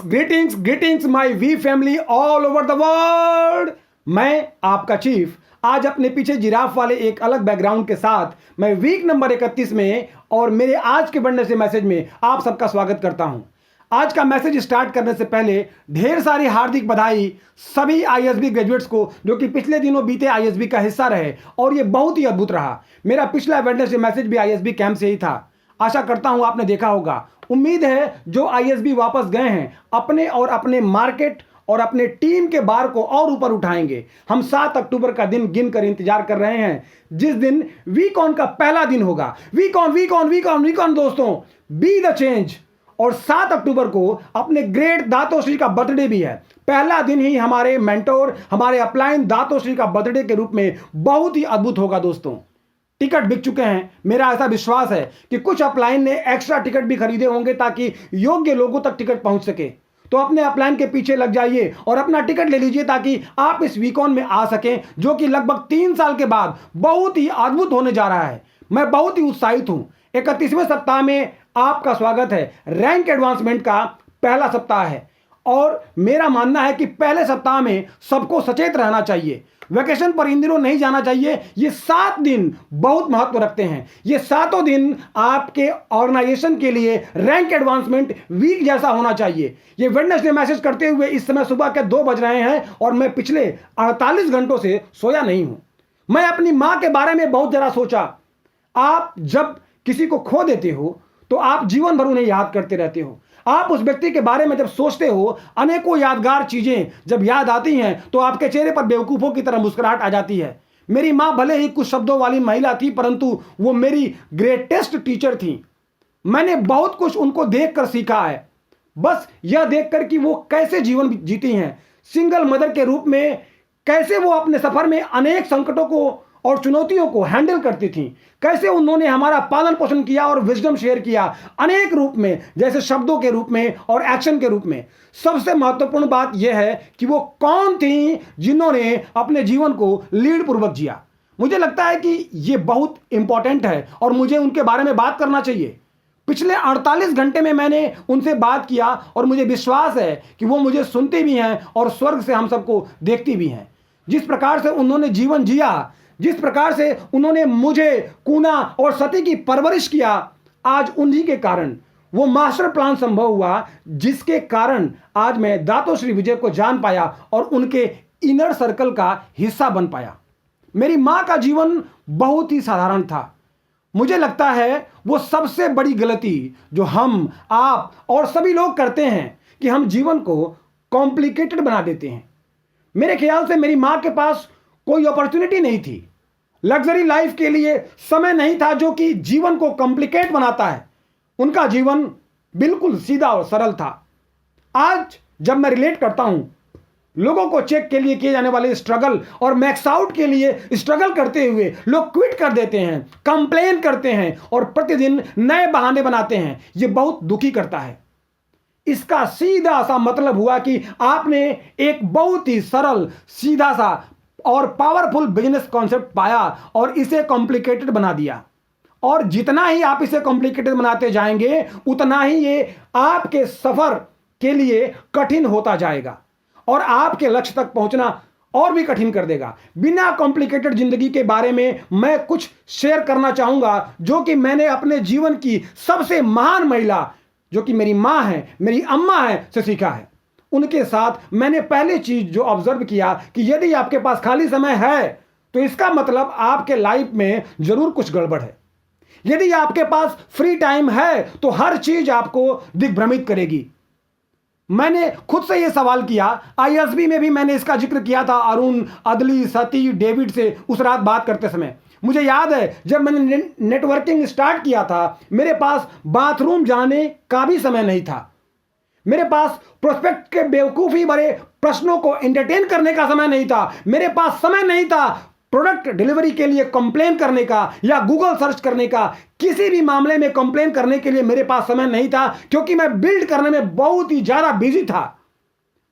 Greetings my we family all over the world. मैं आपका chief आज अपने पीछे जिराफ वाले एक अलग बैकग्राउंड के साथ मैं वीक नंबर 31 में और मेरे आज के बढ़ने से मैसेज में आप सबका स्वागत करता हूं। आज का मैसेज स्टार्ट करने से पहले ढेर सारी हार्दिक बधाई सभी आईएसबी ग्रेजुएट्स को जो कि पिछले दिनों बीते आईएसबी का हिस्सा रहे और ये बहुत ही अद्भुत रहा। मेरा पिछला वेडनेसडे मैसेज भी आईएसबी कैंप से ही था। आशा करता हूं आपने देखा होगा। उम्मीद है जो आईएसबी वापस गए हैं अपने और अपने मार्केट और अपने टीम के बार को और ऊपर उठाएंगे। हम 7 अक्टूबर का दिन गिनकर इंतजार कर रहे हैं जिस दिन वीकॉन का पहला दिन होगा। वीकॉन दोस्तों, बी द चेंज। और 7 अक्टूबर को अपने ग्रेट दातोश्री का बर्थडे भी है। पहला दिन ही हमारे मेंटोर हमारे अपलाइन दातोश्री का बर्थडे के रूप में बहुत ही अद्भुत होगा। दोस्तों, टिकट बिक चुके हैं। मेरा ऐसा विश्वास है कि कुछ अपलाइन ने एक्स्ट्रा टिकट भी खरीदे होंगे ताकि योग्य लोगों तक टिकट पहुंच सके। तो अपने अपलाइन के पीछे लग जाइए और अपना टिकट ले लीजिए ताकि आप इस वीकॉन में आ सकें जो कि लगभग 3 साल के बाद बहुत ही अद्भुत होने जा रहा है। मैं बहुत ही उत्साहित हूं। 31वें सप्ताह में आपका स्वागत है। रैंक एडवांसमेंट का पहला सप्ताह है और मेरा मानना है कि पहले सप्ताह में सबको सचेत रहना चाहिए। वैकेशन पर इन दिनों नहीं जाना चाहिए। ये 7 दिन बहुत महत्व रखते हैं। ये 7 दिन आपके ऑर्गेनाइजेशन के लिए रैंक एडवांसमेंट वीक जैसा होना चाहिए। ये वेडनेसडे मैसेज करते हुए इस समय सुबह के 2 बज रहे हैं और मैं पिछले 48 घंटों से सोया नहीं हूं। मैं अपनी मां के बारे में बहुत जरा सोचा। आप जब किसी को खो देते हो तो आप जीवन भर उन्हें याद करते रहते हो। आप उस व्यक्ति के बारे में जब सोचते हो अनेकों यादगार चीजें जब याद आती हैं तो आपके चेहरे पर बेवकूफों की तरह मुस्कुराहट आ जाती है। मेरी मां भले ही कुछ शब्दों वाली महिला थी परंतु वो मेरी ग्रेटेस्ट टीचर थी। मैंने बहुत कुछ उनको देखकर सीखा है। बस यह देखकर कि वो कैसे जीवन जीती हैं, सिंगल मदर के रूप में कैसे वो अपने सफर में अनेक संकटों को और चुनौतियों को हैंडल करती थी, कैसे उन्होंने हमारा पालन पोषण किया और विजडम शेयर किया अनेक रूप में, जैसे शब्दों के रूप में और एक्शन के रूप में। सबसे महत्वपूर्ण बात यह है कि वो कौन थी जिन्होंने अपने जीवन को लीड पूर्वक जिया। मुझे लगता है कि यह बहुत इंपॉर्टेंट है और मुझे उनके बारे में बात करना चाहिए। पिछले 48 घंटे में मैंने उनसे बात किया और मुझे विश्वास है कि वो मुझे सुनती भी हैं और स्वर्ग से हम सबको देखती भी हैं। जिस प्रकार से उन्होंने जीवन जिया, जिस प्रकार से उन्होंने मुझे, कूना और सती की परवरिश किया, आज उन्हीं के कारण वो मास्टर प्लान संभव हुआ जिसके कारण आज मैं दातोश्री विजय को जान पाया और उनके इनर सर्कल का हिस्सा बन पाया। मेरी मां का जीवन बहुत ही साधारण था। मुझे लगता है वो सबसे बड़ी गलती जो हम, आप और सभी लोग करते हैं कि हम जीवन को कॉम्प्लिकेटेड बना देते हैं। मेरे ख्याल से मेरी मां के पास कोई अपॉर्चुनिटी नहीं थी। लग्जरी लाइफ के लिए समय नहीं था जो कि जीवन को कॉम्प्लिकेट बनाता है। उनका जीवन बिल्कुल सीधा और सरल था। आज जब मैं रिलेट करता हूं लोगों को चेक के लिए किए जाने वाले स्ट्रगल और मैक्स आउट के लिए स्ट्रगल करते हुए लोग क्विट कर देते हैं, कंप्लेन करते हैं और प्रतिदिन नए बहाने बनाते हैं, ये बहुत दुखी करता है। इसका सीधा सा मतलब हुआ कि आपने एक बहुत ही सरल, सीधा सा और पावरफुल बिजनेस कॉन्सेप्ट पाया और इसे कॉम्प्लिकेटेड बना दिया। और जितना ही आप इसे कॉम्प्लिकेटेड बनाते जाएंगे उतना ही ये आपके सफर के लिए कठिन होता जाएगा और आपके लक्ष्य तक पहुंचना और भी कठिन कर देगा। बिना कॉम्प्लिकेटेड जिंदगी के बारे में मैं कुछ शेयर करना चाहूंगा जो कि मैंने अपने जीवन की सबसे महान महिला जो कि मेरी मां है, मेरी अम्मा है, से सीखा है। उनके साथ मैंने पहली चीज जो ऑब्जर्व किया कि यदि आपके पास खाली समय है तो इसका मतलब आपके लाइफ में जरूर कुछ गड़बड़ है। यदि आपके पास फ्री टाइम है तो हर चीज आपको दिग्भ्रमित करेगी। मैंने खुद से यह सवाल किया। आईएसबी में भी मैंने इसका जिक्र किया था अरुण, अदली, सती, डेविड से उस रात बात करते समय। मुझे याद है जब मैंने नेटवर्किंग स्टार्ट किया था मेरे पास बाथरूम जाने का भी समय नहीं था। मेरे पास प्रोस्पेक्ट के बेवकूफी भरे प्रश्नों को एंटरटेन करने का समय नहीं था। मेरे पास समय नहीं था प्रोडक्ट डिलीवरी के लिए कंप्लेन करने का या गूगल सर्च करने का। किसी भी मामले में कंप्लेन करने के लिए मेरे पास समय नहीं था क्योंकि मैं बिल्ड करने में बहुत ही ज्यादा बिजी था।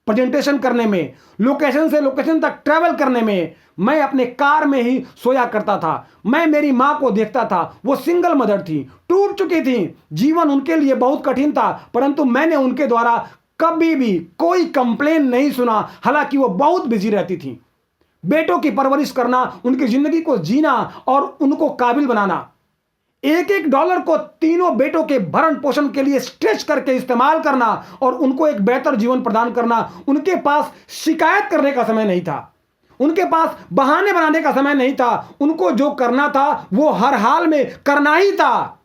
प्रेजेंटेशन करने में, लोकेशन से लोकेशन तक ट्रैवल करने में। मैं अपने कार में ही सोया करता था। मैं मेरी मां को देखता था, वो सिंगल मदर थी, टूट चुकी थी, जीवन उनके लिए बहुत कठिन था परंतु मैंने उनके द्वारा कभी भी कोई कंप्लेन नहीं सुना। हालांकि वो बहुत बिजी रहती थी। बेटों की परवरिश करना, उनकी जिंदगी को जीना और उनको काबिल बनाना, एक एक डॉलर को तीनों बेटों के भरण पोषण के लिए स्ट्रेच करके इस्तेमाल करना और उनको एक बेहतर जीवन प्रदान करना। उनके पास शिकायत करने का समय नहीं था, उनके पास बहाने बनाने का समय नहीं था। उनको जो करना था वो हर हाल में करना ही था।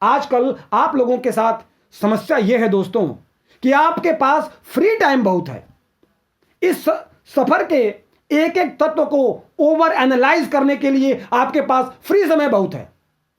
आजकल आप लोगों के साथ समस्या यह है दोस्तों कि आपके पास फ्री टाइम बहुत है। इस सफर के एक एक तत्व को ओवर एनालाइज करने के लिए आपके पास फ्री समय बहुत है।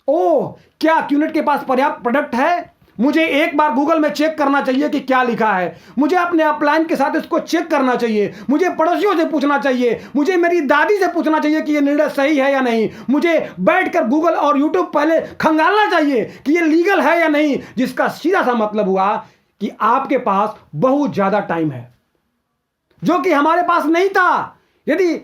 ओह, क्या क्यूनेट के पास पर्याप्त प्रोडक्ट है? मुझे एक बार गूगल में चेक करना चाहिए कि क्या लिखा है। मुझे अपने अपलाइन के साथ इसको चेक करना चाहिए। मुझे पड़ोसियों से पूछना चाहिए। मुझे मेरी दादी से पूछना चाहिए कि यह निर्णय सही है या नहीं। मुझे बैठकर गूगल और यूट्यूब पहले खंगालना चाहिए कि यह लीगल है या नहीं। जिसका सीधा सा मतलब हुआ कि आपके पास बहुत ज्यादा टाइम है, जो कि हमारे पास नहीं था। यदि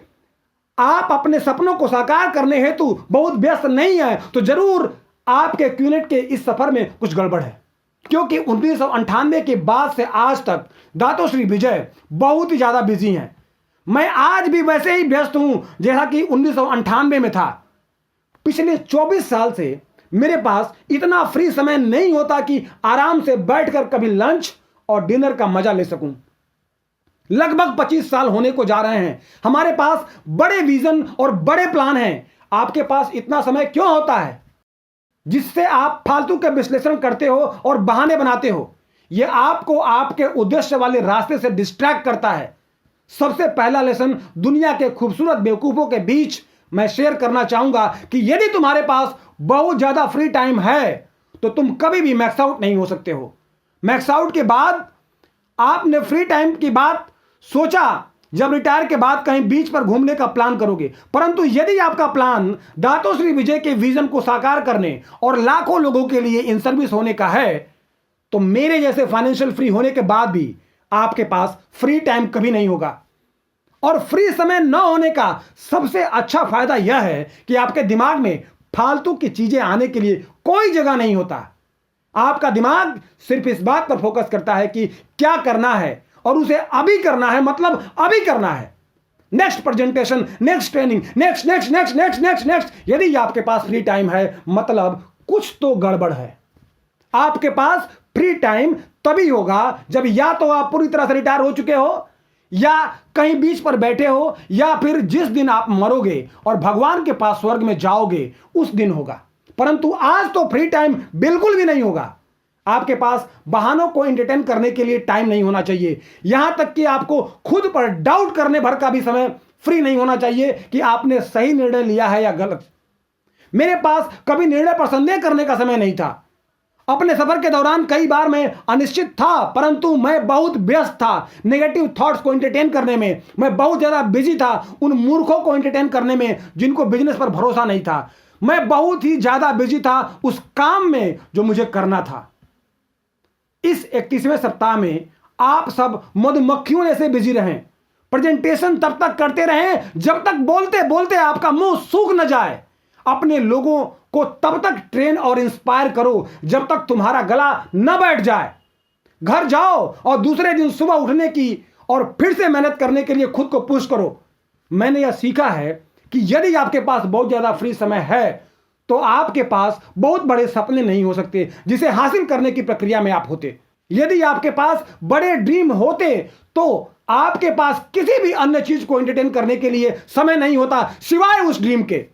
आप अपने सपनों को साकार करने हेतु बहुत व्यस्त नहीं है तो जरूर आपके क्यूनेट के इस सफर में कुछ गड़बड़ है। क्योंकि 1998 के बाद से आज तक दातोश्री विजय बहुत ही ज्यादा बिजी हैं। मैं आज भी वैसे ही व्यस्त हूं जैसा कि 1998 में था। पिछले 24 साल से मेरे पास इतना फ्री समय नहीं होता कि आराम से बैठकर कभी लंच और डिनर का मजा ले सकूं। लगभग 25 साल होने को जा रहे हैं। हमारे पास बड़े विजन और बड़े प्लान हैं। आपके पास इतना समय क्यों होता है जिससे आप फालतू के विश्लेषण करते हो और बहाने बनाते हो? यह आपको आपके उद्देश्य वाले रास्ते से डिस्ट्रैक्ट करता है। सबसे पहला लेसन दुनिया के खूबसूरत बेवकूफों के बीच मैं शेयर करना चाहूंगा कि यदि तुम्हारे पास बहुत ज्यादा फ्री टाइम है तो तुम कभी भी मैक्स आउट नहीं हो सकते हो। मैक्स आउट के बाद आपने फ्री टाइम की बात सोचा जब रिटायर के बाद कहीं बीच पर घूमने का प्लान करोगे, परंतु यदि आपका प्लान दातोश्री विजय के विजन को साकार करने और लाखों लोगों के लिए इन सर्विस होने का है तो मेरे जैसे फाइनेंशियल फ्री होने के बाद भी आपके पास फ्री टाइम कभी नहीं होगा। और फ्री समय न होने का सबसे अच्छा फायदा यह है कि आपके दिमाग में फालतू की चीजें आने के लिए कोई जगह नहीं होता। आपका दिमाग सिर्फ इस बात पर फोकस करता है कि क्या करना है और उसे अभी करना है, मतलब अभी करना है। Next presentation, next training, next next next next next next. यदि आपके पास फ्री टाइम है मतलब कुछ तो गड़बड़ है। आपके पास फ्री टाइम तभी होगा जब या तो आप पूरी तरह से रिटायर हो चुके हो, या कहीं बीच पर बैठे हो, या फिर जिस दिन आप मरोगे और भगवान के पास स्वर्ग में जाओगे उस दिन होगा। परंतु आज तो फ्री टाइम बिल्कुल भी नहीं होगा। आपके पास बहानों को एंटरटेन करने के लिए टाइम नहीं होना चाहिए। यहां तक कि आपको खुद पर डाउट करने भर का भी समय फ्री नहीं होना चाहिए कि आपने सही निर्णय लिया है या गलत। मेरे पास कभी निर्णय पर संदेह करने का समय नहीं था। अपने सफर के दौरान कई बार मैं अनिश्चित था, परंतु मैं बहुत व्यस्त था नेगेटिव थॉट्स को एंटरटेन करने में। मैं बहुत ज्यादा बिजी था उन मूर्खों को एंटरटेन करने में जिनको बिजनेस पर भरोसा नहीं था। मैं बहुत ही ज्यादा बिजी था उस काम में जो मुझे करना था। इस 31वें सप्ताह में आप सब मधुमक्खियों जैसे बिजी रहें। प्रेजेंटेशन तब तक करते रहें जब तक बोलते बोलते आपका मुंह सूख न जाए। अपने लोगों को तब तक ट्रेन और इंस्पायर करो जब तक तुम्हारा गला न बैठ जाए। घर जाओ और दूसरे दिन सुबह उठने की और फिर से मेहनत करने के लिए खुद को पुश करो। मैंने यह सीखा है कि यदि आपके पास बहुत ज्यादा फ्री समय है तो आपके पास बहुत बड़े सपने नहीं हो सकते जिसे हासिल करने की प्रक्रिया में आप होते। यदि आपके पास बड़े ड्रीम होते तो आपके पास किसी भी अन्य चीज को एंटरटेन करने के लिए समय नहीं होता सिवाय उस ड्रीम के।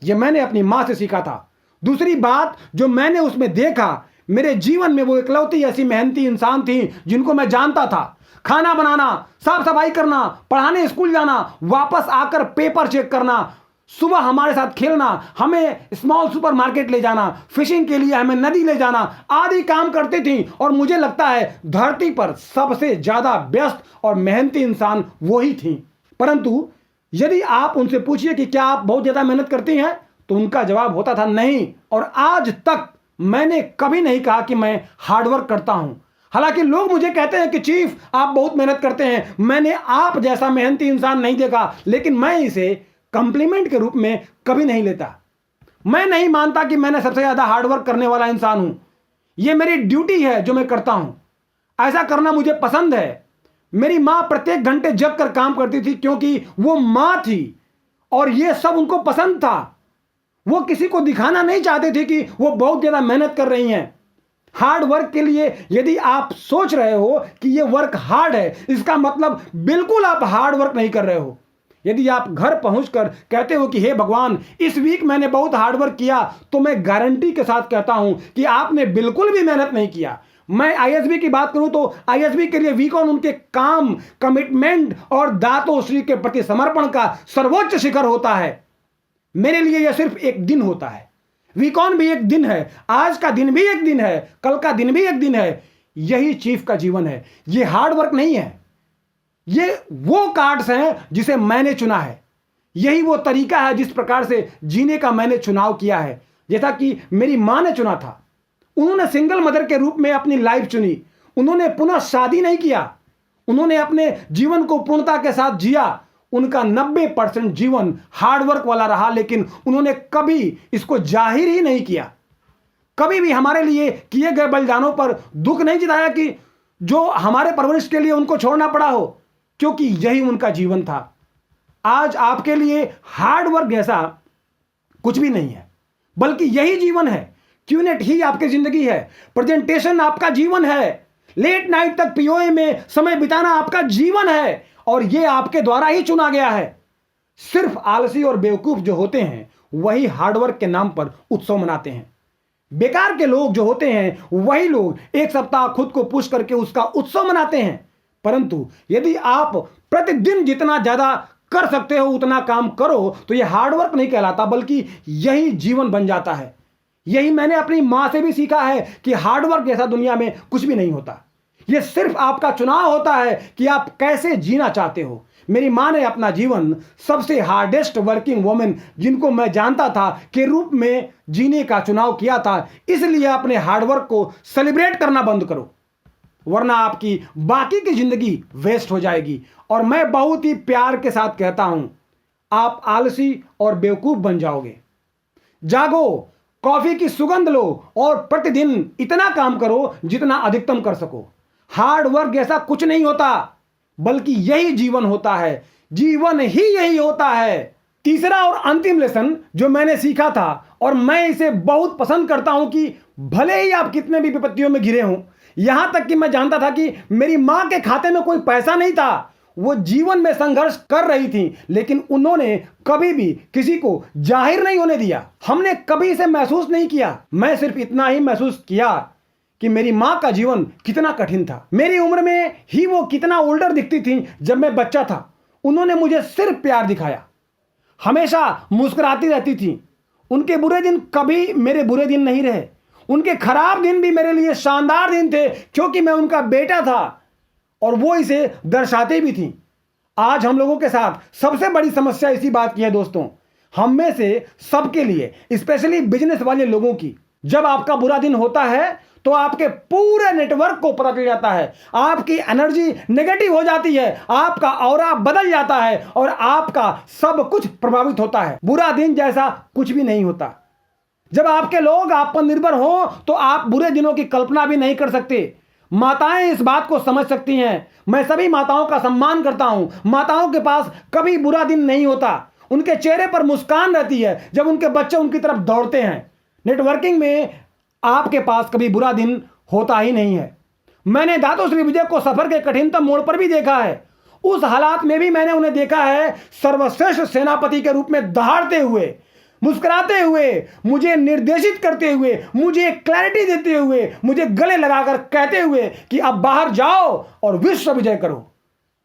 यह मैंने अपनी मां से सीखा था। दूसरी बात जो मैंने उसमें देखा, मेरे जीवन में वो इकलौती ऐसी मेहनती इंसान थी जिनको मैं जानता था। खाना बनाना, साफ सफाई करना, पढ़ाने स्कूल जाना, वापस आकर पेपर चेक करना, सुबह हमारे साथ खेलना, हमें स्मॉल सुपरमार्केट ले जाना, फिशिंग के लिए हमें नदी ले जाना आदि काम करती थी। और मुझे लगता है धरती पर सबसे ज्यादा व्यस्त और मेहनती इंसान वही थी। परंतु यदि आप उनसे पूछिए कि क्या आप बहुत ज्यादा मेहनत करती हैं तो उनका जवाब होता था नहीं। और आज तक मैंने कभी नहीं कहा कि मैं हार्डवर्क करता हूं। हालांकि लोग मुझे कहते हैं कि चीफ आप बहुत मेहनत करते हैं। मैंने आप जैसा मेहनती इंसान नहीं देखा, लेकिन मैं इसे कॉम्प्लीमेंट के रूप में कभी नहीं लेता। मैं नहीं मानता कि मैंने सबसे ज्यादा हार्डवर्क करने वाला इंसान हूं। यह मेरी ड्यूटी है जो मैं करता हूं। ऐसा करना मुझे पसंद है। मेरी माँ प्रत्येक घंटे जग कर काम करती थी क्योंकि वो माँ थी और ये सब उनको पसंद था। वो किसी को दिखाना नहीं चाहते थे कि वो बहुत ज़्यादा मेहनत कर रही हैं। हार्ड वर्क के लिए यदि आप सोच रहे हो कि ये वर्क हार्ड है, इसका मतलब बिल्कुल आप हार्ड वर्क नहीं कर रहे हो। यदि आप घर पहुंचकर कहते हो कि हे भगवान, इस वीक मैंने बहुत हार्ड वर्क किया, तो मैं गारंटी के साथ कहता हूं कि आपने बिल्कुल भी मेहनत नहीं किया। मैं आईएसबी की बात करूं तो आईएसबी के लिए वीक ऑन उनके काम, कमिटमेंट और दातोश्री के प्रति समर्पण का सर्वोच्च शिखर होता है। मेरे लिए यह सिर्फ एक दिन होता है। वीक ऑन भी एक दिन है, आज का दिन भी एक दिन है, कल का दिन भी एक दिन है। यही चीफ का जीवन है। ये हार्ड वर्क नहीं है, ये वो कार्ड्स हैं जिसे मैंने चुना है। यही वो तरीका है जिस प्रकार से जीने का मैंने चुनाव किया है, जैसा कि मेरी मां ने चुना था। उन्होंने सिंगल मदर के रूप में अपनी लाइफ चुनी। उन्होंने पुनः शादी नहीं किया, उन्होंने अपने जीवन को पूर्णता के साथ जिया। उनका 90% जीवन हार्डवर्क वाला रहा, लेकिन उन्होंने कभी इसको जाहिर ही नहीं किया। कभी भी हमारे लिए किए गए बलिदानों पर दुख नहीं जताया कि जो हमारे परवरिश के लिए उनको छोड़ना पड़ा हो, क्योंकि यही उनका जीवन था। आज आपके लिए हार्डवर्क जैसा कुछ भी नहीं है, बल्कि यही जीवन है। क्यूनेट ही आपकी जिंदगी है, प्रेजेंटेशन आपका जीवन है, लेट नाइट तक पीओए में समय बिताना आपका जीवन है, और यह आपके द्वारा ही चुना गया है। सिर्फ आलसी और बेवकूफ जो होते हैं वही हार्डवर्क के नाम पर उत्सव मनाते हैं। बेकार के लोग जो होते हैं वही लोग एक सप्ताह खुद को पुश करके उसका उत्सव मनाते हैं। परंतु यदि आप प्रतिदिन जितना ज्यादा कर सकते हो उतना काम करो तो यह हार्डवर्क नहीं कहलाता, बल्कि यही जीवन बन जाता है। यही मैंने अपनी मां से भी सीखा है कि हार्डवर्क जैसा दुनिया में कुछ भी नहीं होता। यह सिर्फ आपका चुनाव होता है कि आप कैसे जीना चाहते हो। मेरी मां ने अपना जीवन सबसे हार्डेस्ट वर्किंग वुमेन जिनको मैं जानता था के रूप में जीने का चुनाव किया था। इसलिए अपने हार्डवर्क को सेलिब्रेट करना बंद करो, वरना आपकी बाकी की जिंदगी वेस्ट हो जाएगी। और मैं बहुत ही प्यार के साथ कहता हूं, आप आलसी और बेवकूफ बन जाओगे। जागो, कॉफी की सुगंध लो और प्रतिदिन इतना काम करो जितना अधिकतम कर सको। हार्ड वर्क जैसा कुछ नहीं होता, बल्कि यही जीवन होता है। जीवन ही यही होता है। तीसरा और अंतिम लेसन जो मैंने सीखा था, और मैं इसे बहुत पसंद करता हूं कि भले ही आप कितने भी विपत्तियों में घिरे हों, यहां तक कि मैं जानता था कि मेरी मां के खाते में कोई पैसा नहीं था, वो जीवन में संघर्ष कर रही थी, लेकिन उन्होंने कभी भी किसी को जाहिर नहीं होने दिया। हमने कभी इसे महसूस नहीं किया। मैं सिर्फ इतना ही महसूस किया कि मेरी मां का जीवन कितना कठिन था। मेरी उम्र में ही वो कितना ओल्डर दिखती थी जब मैं बच्चा था। उन्होंने मुझे सिर्फ प्यार दिखाया, हमेशा मुस्कुराती रहती थी। उनके बुरे दिन कभी मेरे बुरे दिन नहीं रहे। उनके खराब दिन भी मेरे लिए शानदार दिन थे, क्योंकि मैं उनका बेटा था और वो इसे दर्शाते भी थी। आज हम लोगों के साथ सबसे बड़ी समस्या इसी बात की है दोस्तों, हम में से सबके लिए, स्पेशली बिजनेस वाले लोगों की। जब आपका बुरा दिन होता है तो आपके पूरे नेटवर्क को पता चल जाता है, आपकी एनर्जी नेगेटिव हो जाती है, आपका ऑरा बदल जाता है और आपका सब कुछ प्रभावित होता है। बुरा दिन जैसा कुछ भी नहीं होता। जब आपके लोग आप पर निर्भर हो तो आप बुरे दिनों की कल्पना भी नहीं कर सकते। माताएं इस बात को समझ सकती हैं। मैं सभी माताओं का सम्मान करता हूं। माताओं के पास कभी बुरा दिन नहीं होता। उनके चेहरे पर मुस्कान रहती है जब उनके बच्चे उनकी तरफ दौड़ते हैं। नेटवर्किंग में आपके पास कभी बुरा दिन होता ही नहीं है। मैंने दातोश्री विजय को सफर के कठिनतम मोड़ पर भी देखा है। उस हालात में भी मैंने उन्हें देखा है सर्वश्रेष्ठ सेनापति के रूप में दहाड़ते हुए, मुस्कुराते हुए, मुझे निर्देशित करते हुए, मुझे क्लैरिटी देते हुए, मुझे गले लगाकर कहते हुए कि अब बाहर जाओ और विश्व विजय करो।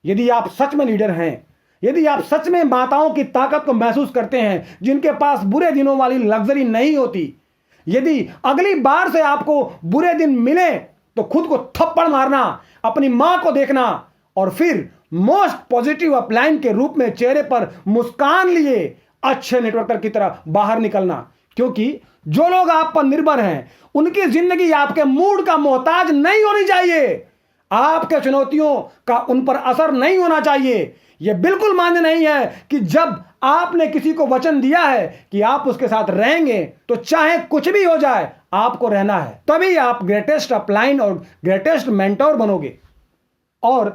यदि आप सच में लीडर हैं, यदि आप सच में माताओं की ताकत को महसूस करते हैं जिनके पास बुरे दिनों वाली लग्जरी नहीं होती, यदि अगली बार से आपको बुरे दिन मिले तो खुद को थप्पड़ मारना, अपनी मां को देखना और फिर मोस्ट पॉजिटिव अपलाइन के रूप में चेहरे पर मुस्कान लिए अच्छे नेटवर्कर की तरह बाहर निकलना। क्योंकि जो लोग आप पर निर्भर हैं उनकी जिंदगी आपके मूड का मोहताज नहीं होनी चाहिए। आपके चुनौतियों का उन पर असर नहीं होना चाहिए। यह बिल्कुल मान्य नहीं है कि जब आपने किसी को वचन दिया है कि आप उसके साथ रहेंगे तो चाहे कुछ भी हो जाए आपको रहना है, तभी आप ग्रेटेस्ट अपलाइन और ग्रेटेस्ट मेंटोर बनोगे। और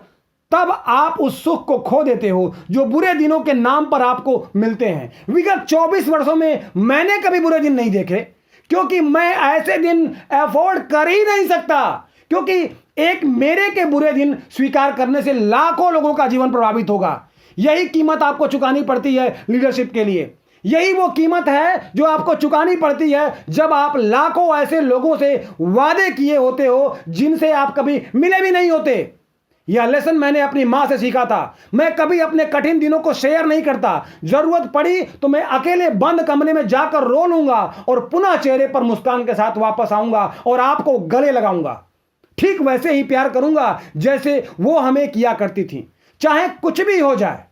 तब आप उस सुख को खो देते हो जो बुरे दिनों के नाम पर आपको मिलते हैं। विगत 24 वर्षों में मैंने कभी बुरे दिन नहीं देखे, क्योंकि मैं ऐसे दिन अफोर्ड कर ही नहीं सकता, क्योंकि एक मेरे के बुरे दिन स्वीकार करने से लाखों लोगों का जीवन प्रभावित होगा। यही कीमत आपको चुकानी पड़ती है लीडरशिप के लिए। यही वो कीमत है जो आपको चुकानी पड़ती है जब आप लाखों ऐसे लोगों से वादे किए होते हो जिनसे आप कभी मिले भी नहीं होते। यह लेसन मैंने अपनी मां से सीखा था। मैं कभी अपने कठिन दिनों को शेयर नहीं करता। जरूरत पड़ी तो मैं अकेले बंद कमरे में जाकर रो लूंगा और पुनः चेहरे पर मुस्कान के साथ वापस आऊंगा और आपको गले लगाऊंगा। ठीक वैसे ही प्यार करूंगा जैसे वो हमें किया करती थी, चाहे कुछ भी हो जाए।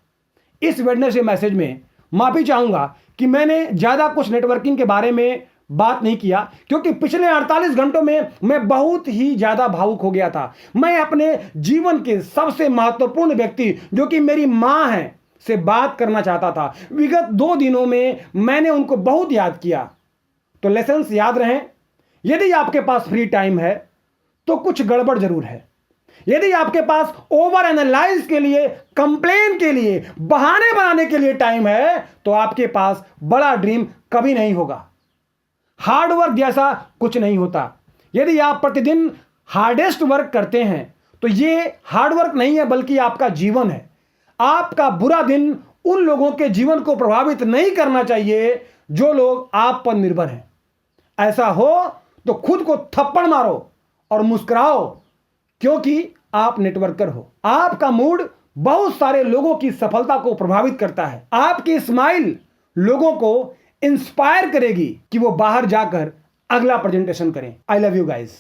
इस वेडनेसडे मैसेज में माफी चाहूंगा कि मैंने ज्यादा कुछ नेटवर्किंग के बारे में बात नहीं किया, क्योंकि पिछले 48 घंटों में मैं बहुत ही ज्यादा भावुक हो गया था। मैं अपने जीवन के सबसे महत्वपूर्ण व्यक्ति जो कि मेरी मां है से बात करना चाहता था। विगत 2 दिनों में मैंने उनको बहुत याद किया। तो लेसन्स याद रहें, यदि आपके पास फ्री टाइम है तो कुछ गड़बड़ जरूर है। यदि आपके पास ओवर एनालाइज के लिए, कंप्लेन के लिए, बहाने बनाने के लिए टाइम है तो आपके पास बड़ा ड्रीम कभी नहीं होगा। हार्ड वर्क जैसा कुछ नहीं होता। यदि आप प्रतिदिन हार्डेस्ट वर्क करते हैं तो ये हार्ड वर्क नहीं है, बल्कि आपका जीवन है। आपका बुरा दिन उन लोगों के जीवन को प्रभावित नहीं करना चाहिए जो लोग आप पर निर्भर हैं। ऐसा हो तो खुद को थप्पड़ मारो और मुस्कुराओ, क्योंकि आप नेटवर्कर हो। आपका मूड बहुत सारे लोगों की सफलता को प्रभावित करता है। आपकी स्माइल लोगों को इंस्पायर करेगी कि वो बाहर जाकर अगला प्रेजेंटेशन करें। I love you guys.